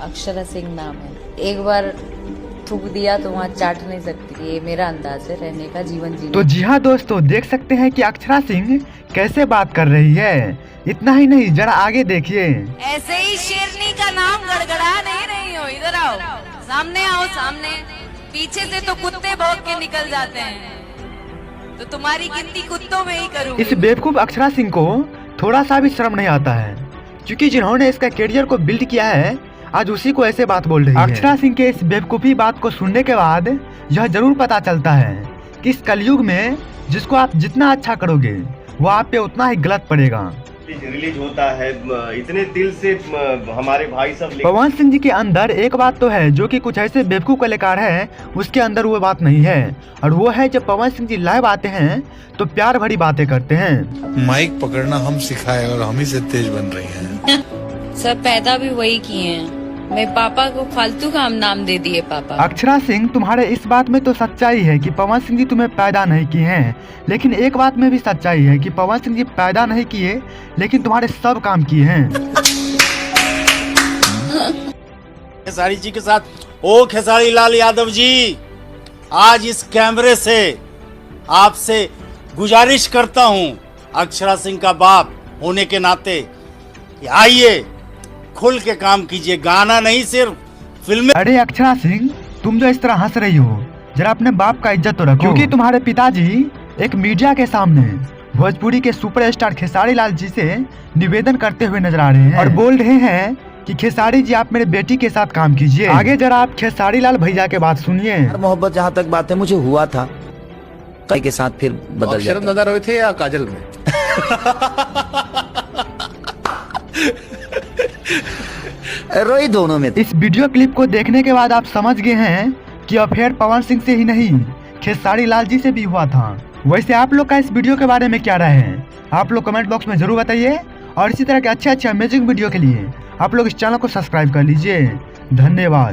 अक्षरा सिंह नाम है। एक बार थूक दिया तो वहाँ चाट नहीं सकती, ये मेरा अंदाज है रहने का, जीवन जीने। तो जी हाँ दोस्तों, देख सकते हैं कि अक्षरा सिंह कैसे बात कर रही है। इतना ही नहीं, जरा आगे देखिए। ऐसे ही शेरनी का नाम गड़गड़ा नहीं रही हो, इधर आओ, सामने आओ, सामने। पीछे से तो कुत्ते भौंक के निकल जाते हैं, तो तुम्हारी गिनती कुत्तों में ही करूंगी। इस बेवकूफ अक्षरा सिंह को थोड़ा सा भी शर्म नहीं आता है, क्योंकि जिन्होंने इसका करियर को बिल्ड किया है आज उसी को ऐसे बात बोल रही है। अक्षरा सिंह के इस बेवकूफी बात को सुनने के बाद यह जरूर पता चलता है कि इस कलयुग में जिसको आप जितना अच्छा करोगे वो आप पे उतना ही गलत पड़ेगा। रिलीज होता है, इतने दिल से हमारे भाई सब। पवन सिंह जी के अंदर एक बात तो है जो कि कुछ ऐसे बेवकूफ कलाकार हैं, उसके अंदर वो बात नहीं है, और वो है जब पवन सिंह जी लाइव आते हैं तो प्यार भरी बातें करते हैं। माइक पकड़ना हम सिखाए और हम ही से तेज बन रही हैं। सब पैदा भी वही किए हैं, मैं पापा को फालतू काम नाम दे दिए पापा। अक्षरा सिंह, तुम्हारे इस बात में तो सच्चाई है कि पवन सिंह जी तुम्हें पैदा नहीं किए हैं, लेकिन एक बात में भी सच्चाई है कि पवन सिंह जी पैदा नहीं किए लेकिन तुम्हारे सब काम किए हैं। खेसारी जी के साथ, ओ खेसारी लाल यादव जी, आज इस कैमरे से आपसे गुजारिश करता हूं, अक्षरा सिंह का बाप होने के नाते, आइए खुल के काम कीजिए, गाना नहीं सिर्फ फिल्में। अरे अक्षरा सिंह, तुम जो इस तरह हंस रही हो, जरा अपने बाप का इज्जत तो रखो, क्योंकि तुम्हारे पिताजी एक मीडिया के सामने भोजपुरी के सुपरस्टार खेसारी लाल जी से निवेदन करते हुए नजर आ रहे हैं और बोल रहे हैं कि खेसारी जी आप मेरे बेटी के साथ काम कीजिए। आगे जरा आप खेसारी लाल भैया के बात सुनिए। मोहब्बत जहाँ तक बात है मुझे हुआ था, कई के साथ फिर बदल शर्म नजर हुए थे या काजल में? रोई दोनों में। इस वीडियो क्लिप को देखने के बाद आप समझ गए हैं कि अफेयर पवन सिंह से ही नहीं खेसारी लाल जी से भी हुआ था। वैसे आप लोग का इस वीडियो के बारे में क्या राय है, आप लोग कमेंट बॉक्स में जरूर बताइए, और इसी तरह के अच्छे अमेजिंग वीडियो के लिए आप लोग इस चैनल को सब्सक्राइब कर लीजिए। धन्यवाद।